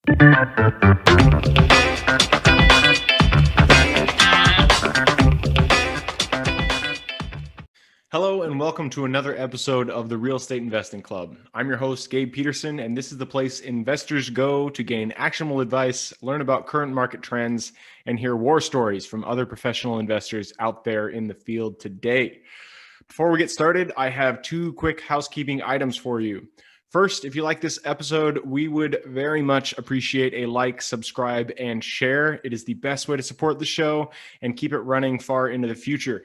Hello and welcome to another episode of the Real Estate Investing Club. I'm your host, Gabe Peterson, and this is the place investors go to gain actionable advice, learn about current market trends, and hear war stories from other professional investors out there in the field today. Before we get started, I have two quick housekeeping items for you. First, if you like this episode, we would very much appreciate a like, subscribe, and share. It is the best way to support the show and keep it running far into the future.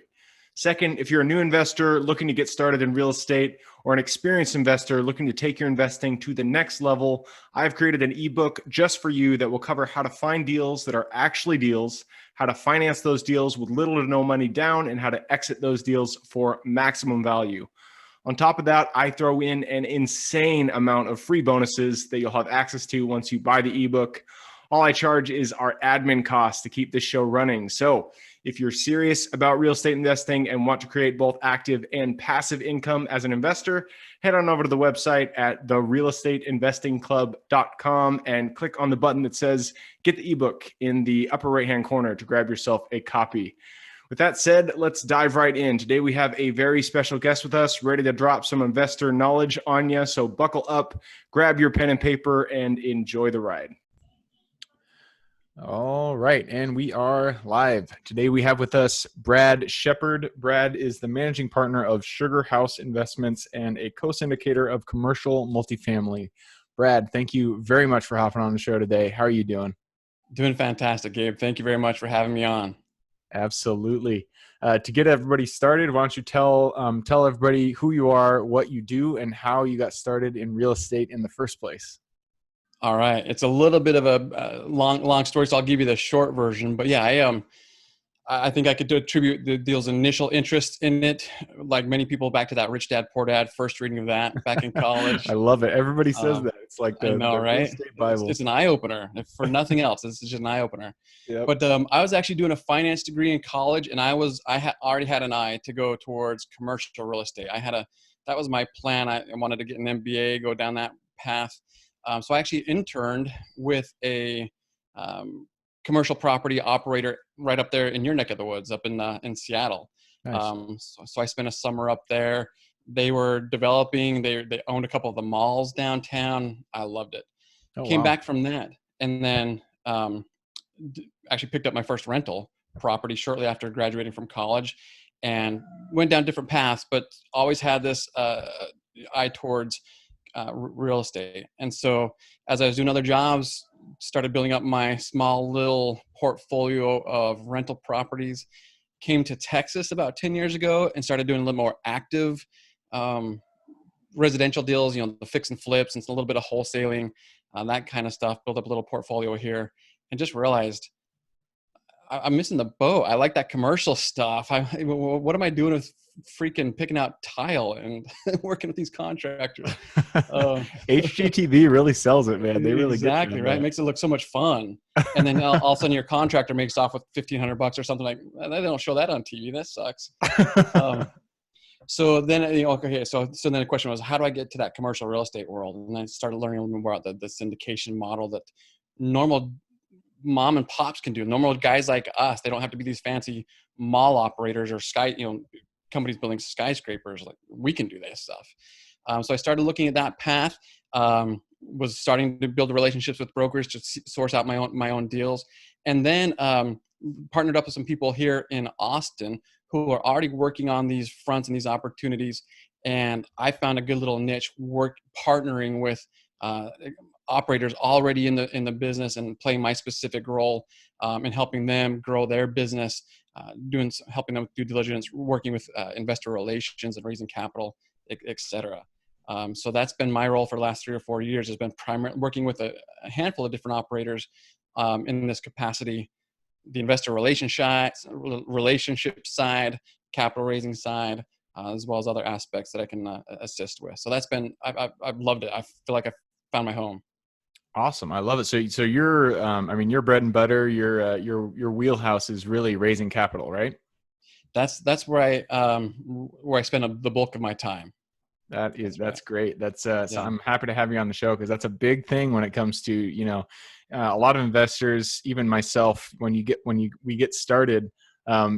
Second, if you're a new investor looking to get started in real estate or an experienced investor looking to take your investing to the next level, I've created an ebook just for you that will cover how to find deals that are actually deals, how to finance those deals with little to no money down, and how to exit those deals for maximum value. On top of that, I throw in an insane amount of free bonuses that you'll have access to once you buy the ebook. All I charge is our admin costs to keep this show running. So if you're serious about real estate investing and want to create both active and passive income as an investor, head on over to the website at therealestateinvestingclub.com and click on the button that says get the ebook in the upper right-hand corner to grab yourself a copy. With that said, let's dive right in. Today we have a very special guest with us, ready to drop some investor knowledge on you. So buckle up, grab your pen and paper, and enjoy the ride. All right, and we are live. Today we have with us Brad Shepard. Brad is the managing partner of Sugar House Investments and a co-syndicator of commercial multifamily. Brad, thank you very much for hopping on the show today. How are you doing? Doing fantastic, Gabe. Thank you very much for having me on. Absolutely. To get everybody started, why don't you tell everybody who you are, what you do, and how you got started in real estate in the first place? All right. It's a little bit of a long story, so I'll give you the short version. But yeah, I think I could attribute the deal's initial interest in it, like many people, back to that Rich Dad Poor Dad first reading of that back in college. I love it. Everybody says that. It's like the right? real estate Bible. It's an eye opener. If for nothing else, this is just an eye opener. Yep. But I was actually doing a finance degree in college, and I already had an eye to go towards commercial real estate. That was my plan. I wanted to get an MBA, go down that path. So I actually interned with a commercial property operator right up there in your neck of the woods, up in Seattle. Nice. So I spent a summer up there. They were developing. They owned a couple of the malls downtown. I loved it. Came back from that, and then actually picked up my first rental property shortly after graduating from college, and went down different paths, but always had this eye towards real estate. And so as I was doing other jobs, started building up my small little portfolio of rental properties, came to Texas about 10 years ago and started doing a little more active residential deals, the fix and flips and a little bit of wholesaling, that kind of stuff, built up a little portfolio here, and just realized I'm missing the boat. I like that commercial stuff. What am I doing with freaking picking out tile and working with these contractors? HGTV really sells it, man. They really exactly right. It makes it look so much fun. And then all of a sudden your contractor makes off with $1,500 or something like. They don't show that on TV. That sucks. So then so then the question was, how do I get to that commercial real estate world? And I started learning a little more about the syndication model that normal mom and pops can do. Normal guys like us, they don't have to be these fancy mall operators or companies building skyscrapers. Like, we can do this stuff. So I started looking at that path, was starting to build relationships with brokers to source out my own deals. And then partnered up with some people here in Austin who are already working on these fronts and these opportunities. And I found a good little niche partnering with operators already in the business and playing my specific role in helping them grow their business, helping them with due diligence, working with investor relations and raising capital, et cetera. So that's been my role for the last 3 or 4 years, has been primarily working with a handful of different operators in this capacity, the investor relationship side, capital raising side, as well as other aspects that I can assist with. So that's been, I've loved it. I feel like I found my home. Awesome. I love it. So you're, your bread and butter, your wheelhouse is really raising capital, right? That's where I spend the bulk of my time. That's great. So Yeah. I'm happy to have you on the show because that's a big thing when it comes to, a lot of investors, even myself, we get started,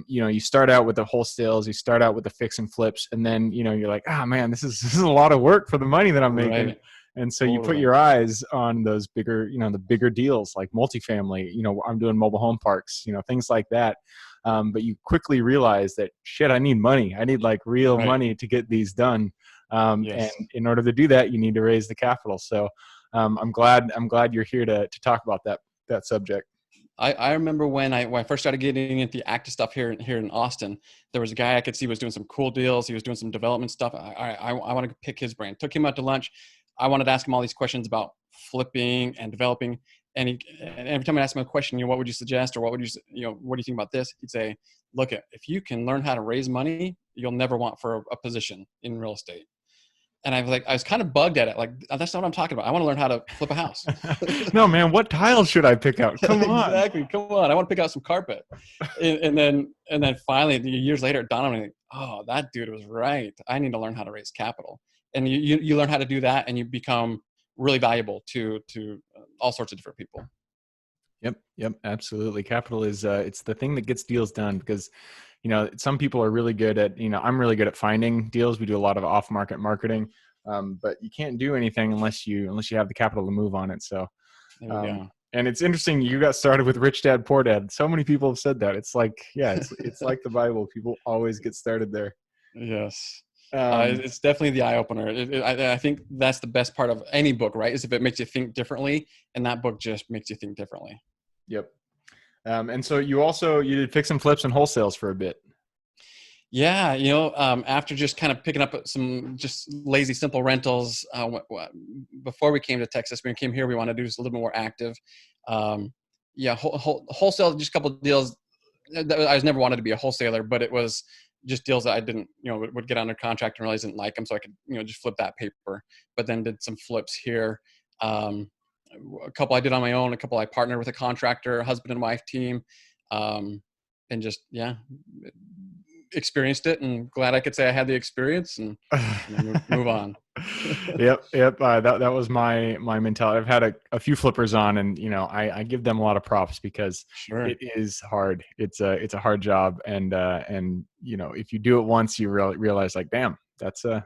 you start out with the wholesales, you start out with the fix and flips, and then, you're like, ah, man, this is a lot of work for the money that I'm making. Right. And so you put Totally. your eyes on those bigger, the bigger deals like multifamily, I'm doing mobile home parks, things like that. But you quickly realize that shit, I need money. I need like real Right. money to get these done. And Yes. in order to do that, you need to raise the capital. So I'm glad you're here to talk about that subject. I remember when I first started getting into the active stuff here in Austin, there was a guy I could see was doing some cool deals. He was doing some development stuff. I want to pick his brain. Took him out to lunch. I wanted to ask him all these questions about flipping and developing. And every time I asked him a question, what would you suggest, or what would what do you think about this? He'd say, look, if you can learn how to raise money, you'll never want for a position in real estate. And I was kind of bugged at it. Like, that's not what I'm talking about. I want to learn how to flip a house. No, man, what tiles should I pick out? Come on. Exactly. Come on. I want to pick out some carpet. And then finally, years later, it dawned on me, oh, that dude was right. I need to learn how to raise capital. And you learn how to do that, and you become really valuable to all sorts of different people. Yep, absolutely. Capital is it's the thing that gets deals done because some people are really good at, I'm really good at finding deals. We do a lot of off-market marketing, but you can't do anything unless you have the capital to move on it. So, There we go. and it's interesting. You got started with Rich Dad Poor Dad. So many people have said that. It's like, yeah, it's like the Bible. People always get started there. Yes. Um, It's definitely the eye opener. I think that's the best part of any book, right? Is if it makes you think differently, and that book just makes you think differently. yep. And so you did fix and flips and wholesales for a bit. Yeah, after just kind of picking up some just lazy, simple rentals before we came to Texas, when we came here, we wanted to do just a little bit more active. Yeah, wholesale, just a couple of deals. I was never wanted to be a wholesaler, but it was just deals that I didn't, would get under contract and realize I didn't like them, so I could, just flip that paper. But then did some flips here. A couple I did on my own, a couple I partnered with a contractor, husband and wife team, and just experienced it, and glad I could say I had the experience and move on. Yep. That was my mentality. I've had a few flippers on, and I give them a lot of props because Sure. it is hard. It's a hard job, and if you do it once, you realize like, damn, that's a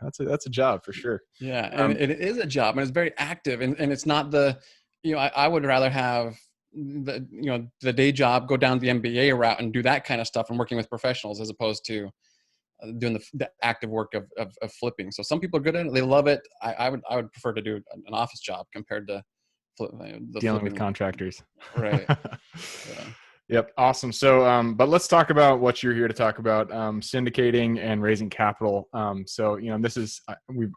job for sure. Yeah, and it is a job, and it's very active, and it's not the, I would rather have the day job, go down the MBA route and do that kind of stuff and working with professionals, as opposed to doing the active work of flipping. So some people are good at it, they love it. I would prefer to do an office job compared to the Dealing flipping. with contractors. Right. Yeah. Yep. Awesome. So, but let's talk about what you're here to talk about, syndicating and raising capital. So, this is, I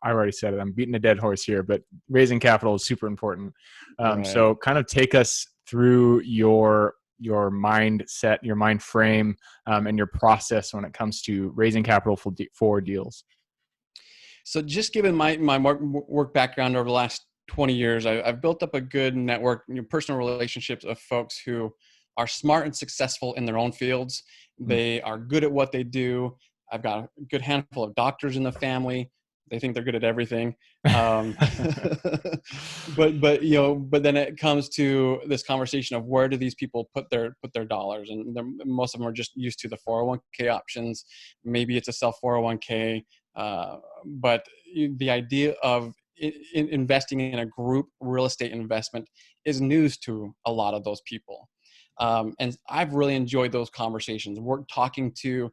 already said it, I'm beating a dead horse here, but raising capital is super important. Right. So kind of take us through your mindset, your mind frame, and your process when it comes to raising capital for deals. So just given my work background over the last 20 years, I've built up a good network, personal relationships of folks who are smart and successful in their own fields. They are good at what they do. I've got a good handful of doctors in the family. They think they're good at everything. But then it comes to this conversation of where do these people put their dollars, and most of them are just used to the 401k options. Maybe it's a self 401k, but the idea of investing in a group real estate investment is news to a lot of those people. And I've really enjoyed those conversations. We're talking to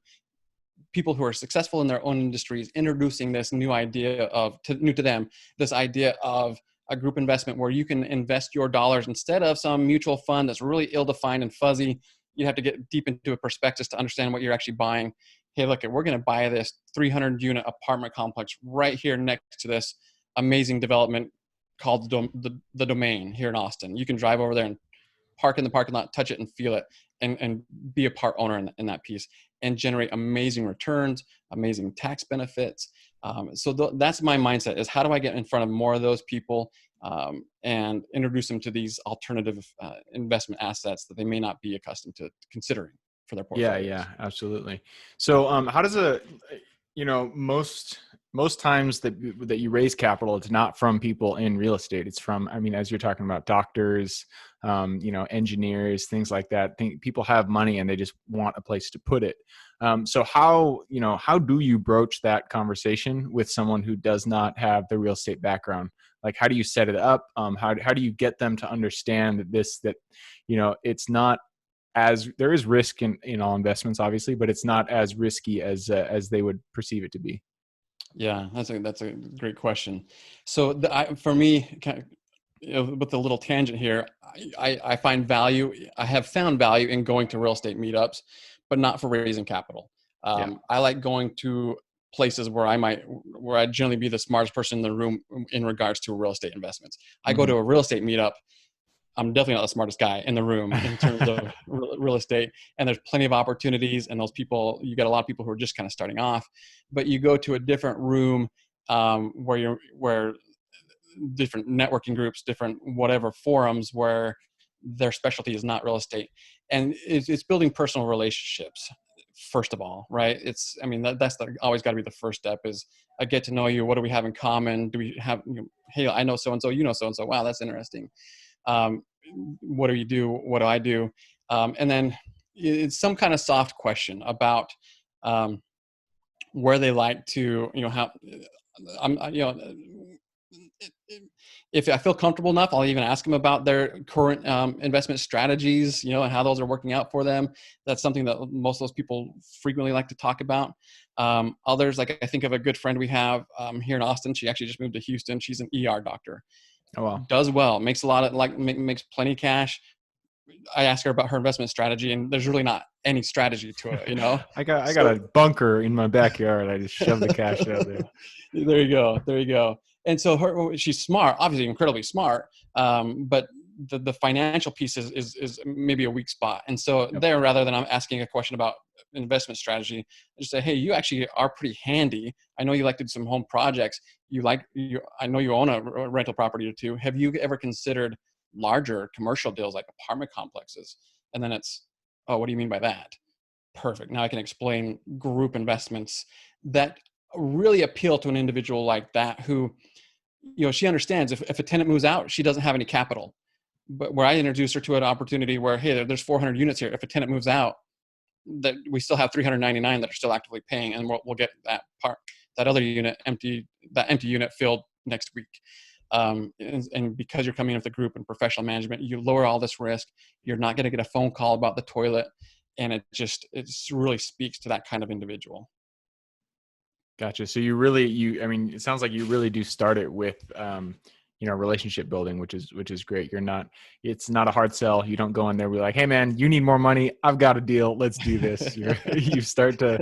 people who are successful in their own industries, introducing this new idea new to them, this idea of a group investment where you can invest your dollars instead of some mutual fund that's really ill-defined and fuzzy. You have to get deep into a prospectus to understand what you're actually buying. Hey, look, we're going to buy this 300-unit apartment complex right here next to this amazing development called the Domain here in Austin. You can drive over there and park in the parking lot, touch it and feel it, and be a part owner in that piece, and generate amazing returns, amazing tax benefits. So that's my mindset, is how do I get in front of more of those people and introduce them to these alternative investment assets that they may not be accustomed to considering for their portfolios. Yeah, absolutely. So how does most most times that you raise capital, it's not from people in real estate. It's from, I mean, as you're talking about doctors, engineers, things like that. People have money and they just want a place to put it. So how do you broach that conversation with someone who does not have the real estate background? Like, how do you set it up? How do you get them to understand that it's not as, there is risk in all investments, obviously, but it's not as risky as they would perceive it to be. Yeah, that's a great question. So for me, kind of, with a little tangent here, I find value. I have found value in going to real estate meetups, but not for raising capital. Yeah. I like going to places where I'd generally be the smartest person in the room in regards to real estate investments. I go to a real estate meetup, I'm definitely not the smartest guy in the room in terms of real estate. And there's plenty of opportunities. And those people, you get a lot of people who are just kind of starting off. But you go to a different room where different networking groups, different whatever forums where their specialty is not real estate, and it's building personal relationships. First of all, right? That's always got to be the first step. Is I get to know you. What do we have in common? Do we have? Hey, I know so and so. You know so and so. Wow, that's interesting. What do you do? What do I do? And then it's some kind of soft question about where they like to, how if I feel comfortable enough, I'll even ask them about their current investment strategies, and how those are working out for them. That's something that most of those people frequently like to talk about. Others, like I think of a good friend we have here in Austin. She actually just moved to Houston. She's an ER doctor. Oh, wow. Does well, makes a lot of makes plenty of cash. I ask her about her investment strategy, and there's really not any strategy to it. I got a bunker in my backyard. I just shove the cash out there. There you go. And so she's smart, obviously incredibly smart, but the financial piece is maybe a weak spot. And so there, rather than I'm asking a question about investment strategy, I just say, hey, you actually are pretty handy. I know you like to do some home projects. I know you own a rental property or two. Have you ever considered larger commercial deals like apartment complexes? And then it's, oh, what do you mean by that? Perfect. Now I can explain group investments that really appeal to an individual like that who, she understands if a tenant moves out, she doesn't have any capital. But where I introduce her to an opportunity where, hey, there's 400 units here. If a tenant moves out, that we still have 399 that are still actively paying, and we'll get that other unit empty unit filled next week. And because you're coming in with a group and professional management, you lower all this risk. You're not going to get a phone call about the toilet, and it really speaks to that kind of individual. Gotcha. So it sounds like you really do start it with, relationship building, which is great. It's not a hard sell. You don't go in there and be like, hey man, you need more money. I've got a deal. Let's do this. You start to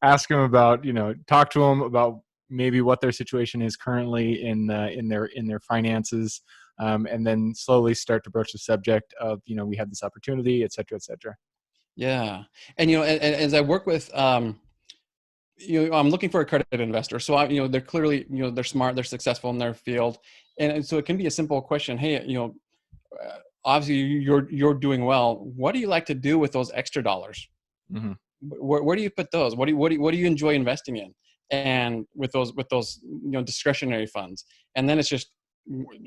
ask them about, talk to them about maybe what their situation is currently in their finances. And then slowly start to broach the subject of, we have this opportunity, et cetera, et cetera. Yeah. And, and as I work with, I'm looking for a accredited investor. So they're clearly, they're smart, they're successful in their field. And so it can be a simple question. Hey, obviously you're doing well. What do you like to do with those extra dollars? Mm-hmm. Where do you put those? What do you enjoy investing in? And with those, discretionary funds. And then it's just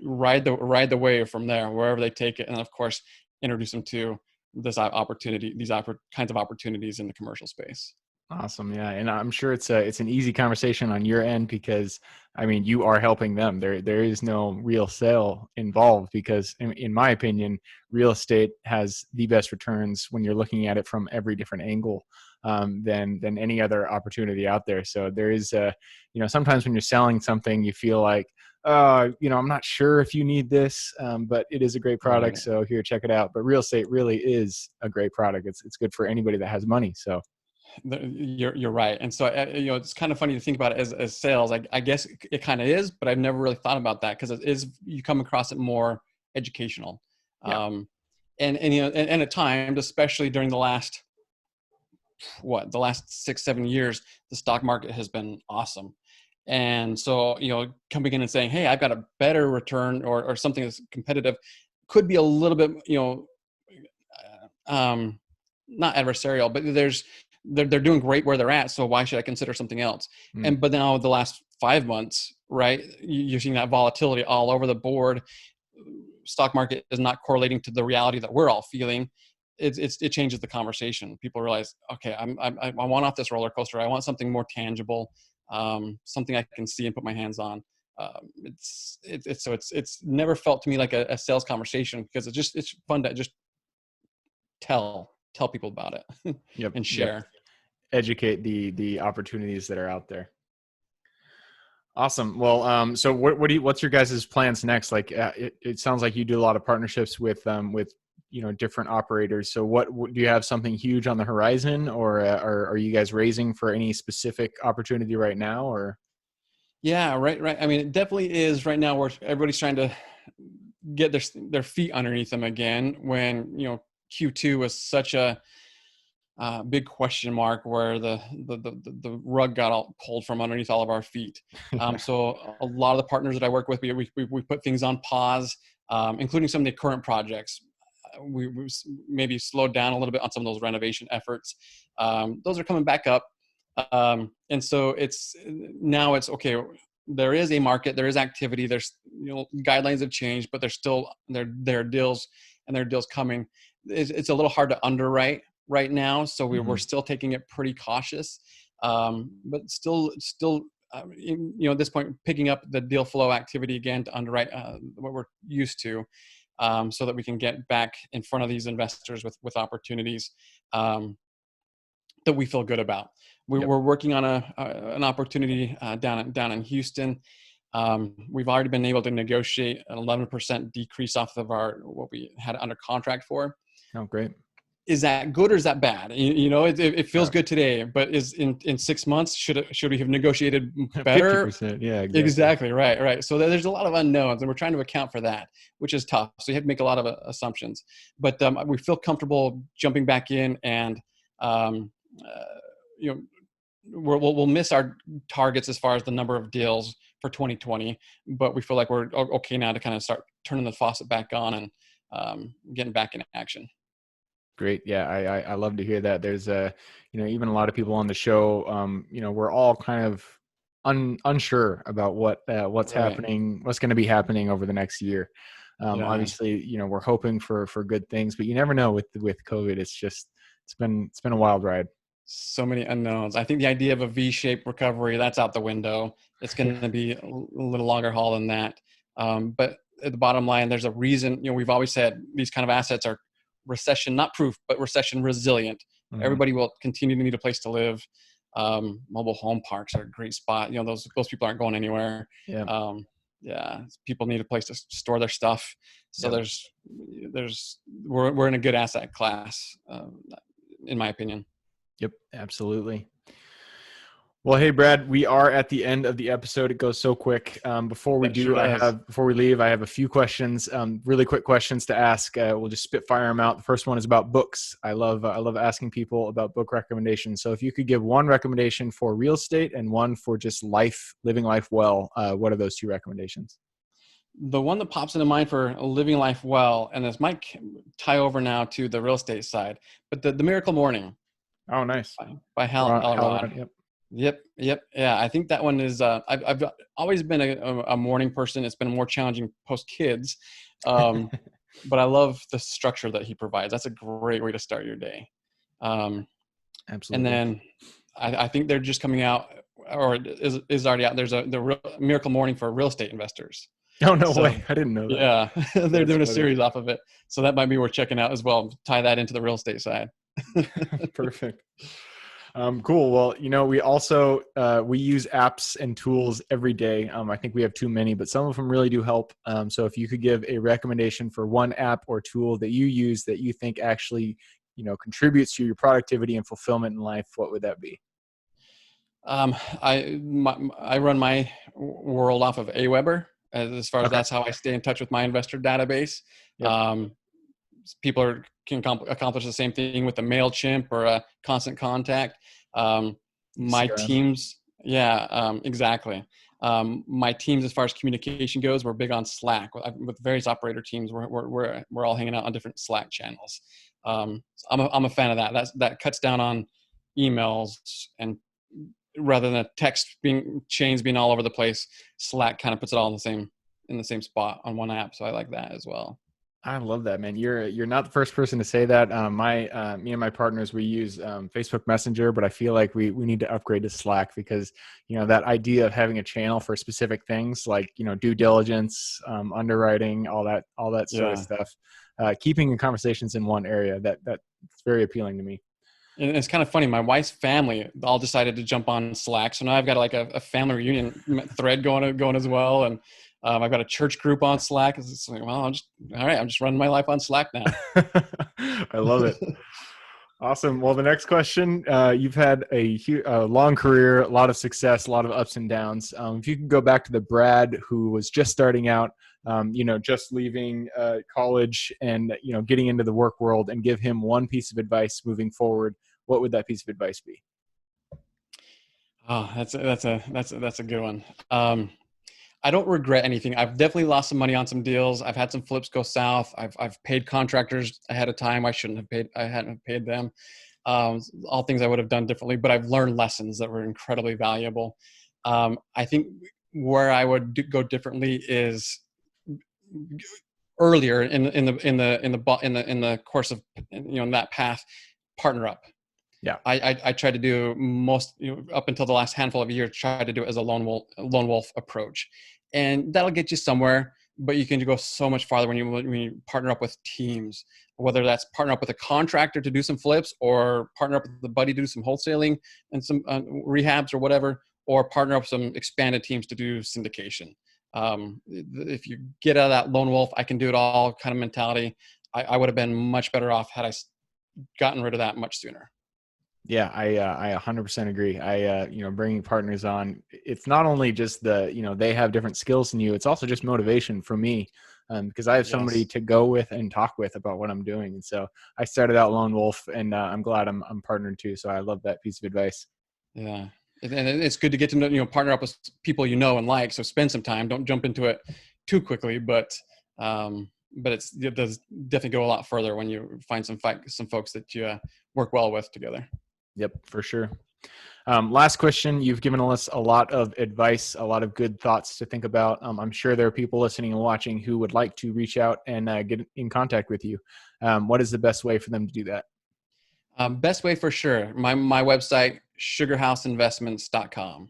ride the wave from there, wherever they take it. And of course, introduce them to these kinds of opportunities in the commercial space. Awesome. Yeah. And I'm sure it's an easy conversation on your end because you are helping them. There is no real sale involved because in my opinion, real estate has the best returns when you're looking at it from every different angle than any other opportunity out there. So there is sometimes when you're selling something, you feel like, I'm not sure if you need this, but it is a great product. Right. So here, check it out. But real estate really is a great product. It's good for anybody that has money. So. You're right. And so, it's kind of funny to think about it as sales. I guess it kind of is, but I've never really thought about that because you come across it more educational. Yeah. And at times, especially during the last 6-7 years, the stock market has been awesome. And so, coming in and saying, hey, I've got a better return or something that's competitive could be a little bit, not adversarial, but they're doing great where they're at. So why should I consider something else? But now the last 5 months, right? You're seeing that volatility all over the board. Stock market is not correlating to the reality that we're all feeling. It changes the conversation. People realize, okay, I want off this roller coaster. I want something more tangible, something I can see and put my hands on. It's never felt to me like a sales conversation, because it's fun to just tell people about it Yep. and share. Yep. Educate the opportunities that are out there. Awesome. Well, so what's your guys' plans next? Like, it sounds like you do a lot of partnerships with different operators. So what do you have something huge on the horizon, or are you guys raising for any specific opportunity right now, or? Yeah, right. I mean, it definitely is right now where everybody's trying to get their feet underneath them again, when, Q2 was such a big question mark, where the rug got all pulled from underneath all of our feet. So a lot of the partners that I work with, we put things on pause, including some of the current projects. We maybe slowed down a little bit on some of those renovation efforts. Those are coming back up. And so it's okay. There is a market, there is activity, there's, guidelines have changed, but there's still, there are deals, and there are deals coming. It's a little hard to underwrite right now. So we're still taking it pretty cautious, but still, at this point, picking up the deal flow activity again to underwrite what we're used to, so that we can get back in front of these investors with opportunities that we feel good about. We're working on an opportunity down in Houston. We've already been able to negotiate an 11% decrease off of what we had under contract for. Oh, great. Is that good or is that bad? It feels good today, but is in 6 months, should we have negotiated better? 50%, yeah, exactly. Right. So there's a lot of unknowns, and we're trying to account for that, which is tough. So you have to make a lot of assumptions, but we feel comfortable jumping back in, and we'll miss our targets as far as the number of deals for 2020, but we feel like we're okay now to kind of start turning the faucet back on and getting back in action. Great. Yeah. I love to hear that. There's even a lot of people on the show, we're all kind of unsure about what's happening, what's going to be happening over the next year. Obviously, we're hoping for good things, but you never know with COVID. It's been a wild ride. So many unknowns. I think the idea of a V-shaped recovery, that's out the window. It's going to be a little longer haul than that. But at the bottom line, there's a reason, we've always said these kind of assets are recession, not proof, but recession resilient. Mm-hmm. Everybody will continue to need a place to live. Mobile home parks are a great spot. Those people aren't going anywhere. Yeah. People need a place to store their stuff. So we're in a good asset class, in my opinion. Yep, absolutely. Well, hey, Brad, we are at the end of the episode. It goes so quick. Before we leave, I have a few questions, really quick questions to ask. We'll just spitfire them out. The first one is about books. I love asking people about book recommendations. So if you could give one recommendation for real estate and one for just living life well, what are those two recommendations? The one that pops into mind for living life well, and this might tie over now to the real estate side, but the Miracle Morning. Oh, nice. By Hal Elrod. Yep. Yeah, I think that one is. I've always been a morning person. It's been more challenging post kids, but I love the structure that he provides. That's a great way to start your day. Absolutely. And then I think they're just coming out, or is already out. There's the Miracle Morning for real estate investors. Oh, no way! I didn't know that. Yeah, they're doing a series off of it, so that might be worth checking out as well. Tie that into the real estate side. Perfect. Cool. Well, we also, we use apps and tools every day. I think we have too many, but some of them really do help. So if you could give a recommendation for one app or tool that you use that you think actually, contributes to your productivity and fulfillment in life, what would that be? I run my world off of Aweber as far as that's how I stay in touch with my investor database. Yep. People can accomplish the same thing with a MailChimp or a Constant Contact. My teams, exactly. My teams, as far as communication goes, we're big on Slack with various operator teams. We're all hanging out on different Slack channels. I'm a fan of that. That cuts down on emails and rather than chains being all over the place. Slack kind of puts it all in the same spot on one app. So I like that as well. I love that, man. You're not the first person to say that. Me and my partners, we use Facebook Messenger, but I feel like we need to upgrade to Slack because, that idea of having a channel for specific things like, due diligence, underwriting, all that sort of stuff, keeping the conversations in one area, that's very appealing to me. And it's kind of funny. My wife's family all decided to jump on Slack. So now I've got like a family reunion thread going as well. And I've got a church group on Slack. It's like, well, I'm just running my life on Slack now. I love it. Awesome. Well, the next question, you've had a long career, a lot of success, a lot of ups and downs. If you could go back to the Brad who was just starting out, just leaving college and, getting into the work world, and give him one piece of advice moving forward, what would that piece of advice be? Oh, that's a good one. I don't regret anything. I've definitely lost some money on some deals. I've had some flips go south. I've paid contractors ahead of time. I hadn't paid them. All things I would have done differently, but I've learned lessons that were incredibly valuable. I think where I would go differently is earlier in the course of, in that path, partner up. Yeah. I tried to do most, up until the last handful of years, try to do it as a lone wolf approach, and that'll get you somewhere. But you can go so much farther when you partner up with teams, whether that's partner up with a contractor to do some flips, or partner up with a buddy to do some wholesaling and some rehabs or whatever, or partner up with some expanded teams to do syndication. If you get out of that lone wolf, I can do it all kind of mentality, I would have been much better off had I gotten rid of that much sooner. Yeah, I 100% agree. Bringing partners on, it's not only just they have different skills than you, it's also just motivation for me, because I have somebody to go with and talk with about what I'm doing. And so I started out lone wolf, and I'm glad I'm partnered too. So I love that piece of advice. Yeah. And it's good to get to know, partner up with people and like, so spend some time, don't jump into it too quickly, but it does definitely go a lot further when you find some folks that you work well with together. Yep, for sure. Last question. You've given us a lot of advice, a lot of good thoughts to think about. I'm sure there are people listening and watching who would like to reach out and get in contact with you. What is the best way for them to do that? Best way for sure. My website, sugarhouseinvestments.com.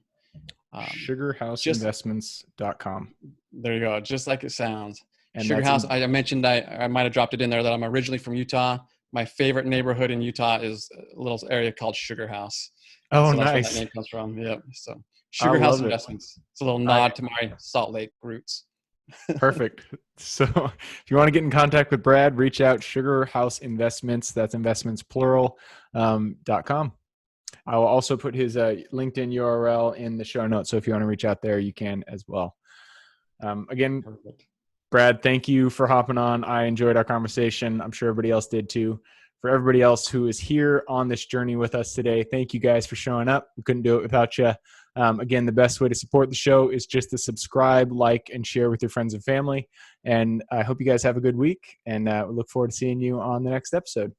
Sugarhouseinvestments.com. There you go. Just like it sounds. And Sugar House, I mentioned, I might've dropped it in there that I'm originally from Utah. My favorite neighborhood in Utah is a little area called Sugar House. Oh, so that's nice. Where that name comes from. Yep. So Sugar House Investments. It's a little nod to my Salt Lake roots. Perfect. So if you want to get in contact with Brad, reach out, Sugar House Investments. That's investments plural, .com. I will also put his LinkedIn URL in the show notes. So if you want to reach out there, you can as well. Again, perfect. Brad, thank you for hopping on. I enjoyed our conversation. I'm sure everybody else did too. For everybody else who is here on this journey with us today, thank you guys for showing up. We couldn't do it without you. Again, the best way to support the show is just to subscribe, like, and share with your friends and family. And I hope you guys have a good week, and we look forward to seeing you on the next episode.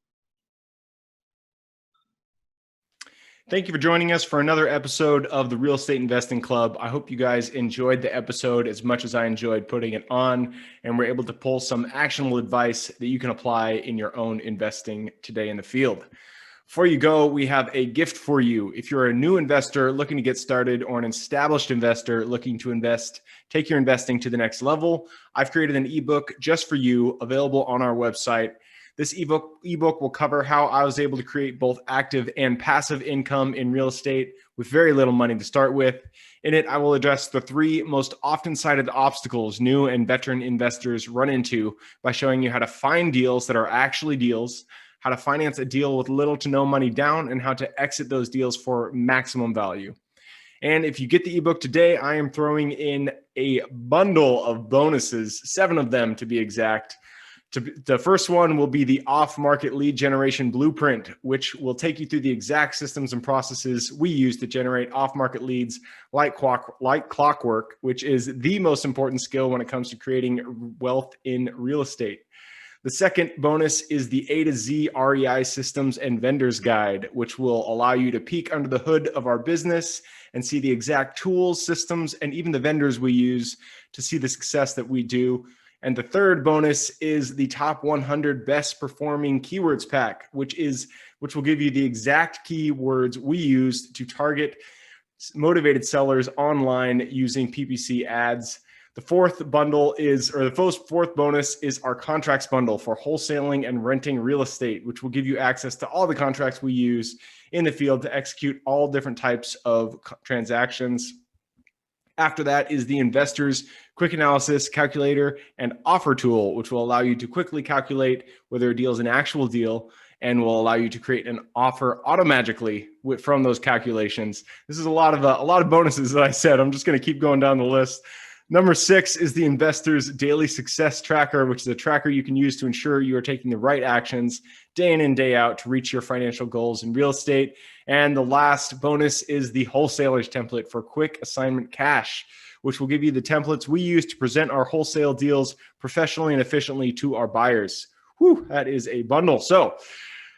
Thank you for joining us for another episode of the Real Estate Investing Club. I hope you guys enjoyed the episode as much as I enjoyed putting it on, and we're able to pull some actionable advice that you can apply in your own investing today in the field. Before you go, we have a gift for you. If you're a new investor looking to get started, or an established investor looking to take your investing to the next level, I've created an ebook just for you, available on our website. This ebook will cover how I was able to create both active and passive income in real estate with very little money to start with. In it, I will address the 3 most often cited obstacles new and veteran investors run into by showing you how to find deals that are actually deals, how to finance a deal with little to no money down, and how to exit those deals for maximum value. And if you get the ebook today, I am throwing in a bundle of bonuses, 7 of them to be exact. The first one will be the off-market lead generation blueprint, which will take you through the exact systems and processes we use to generate off-market leads like clockwork, which is the most important skill when it comes to creating wealth in real estate. The second bonus is the A to Z REI Systems and Vendors Guide, which will allow you to peek under the hood of our business and see the exact tools, systems, and even the vendors we use to see the success that we do. And the third bonus is the top 100 best performing keywords pack, which will give you the exact keywords we use to target motivated sellers online using PPC ads. The fourth bonus is our contracts bundle for wholesaling and renting real estate, which will give you access to all the contracts we use in the field to execute all different types of transactions. After that is the Investors Quick Analysis Calculator and Offer Tool, which will allow you to quickly calculate whether a deal is an actual deal and will allow you to create an offer automagically from those calculations. This is a lot of bonuses that I said. I'm just going to keep going down the list. Number 6 is the Investors Daily Success Tracker, which is a tracker you can use to ensure you are taking the right actions day in and day out to reach your financial goals in real estate. And the last bonus is the Wholesalers Template for Quick Assignment Cash, which will give you the templates we use to present our wholesale deals professionally and efficiently to our buyers. Whew, that is a bundle. So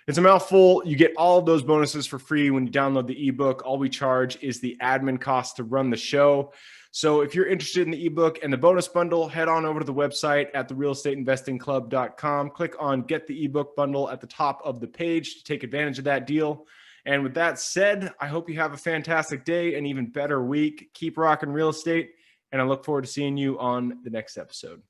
it's a mouthful. You get all of those bonuses for free when you download the ebook. All we charge is the admin cost to run the show. So if you're interested in the ebook and the bonus bundle, head on over to the website at therealestateinvestingclub.com. Click on Get the Ebook Bundle at the top of the page to take advantage of that deal. And with that said, I hope you have a fantastic day and even better week. Keep rocking real estate, and I look forward to seeing you on the next episode.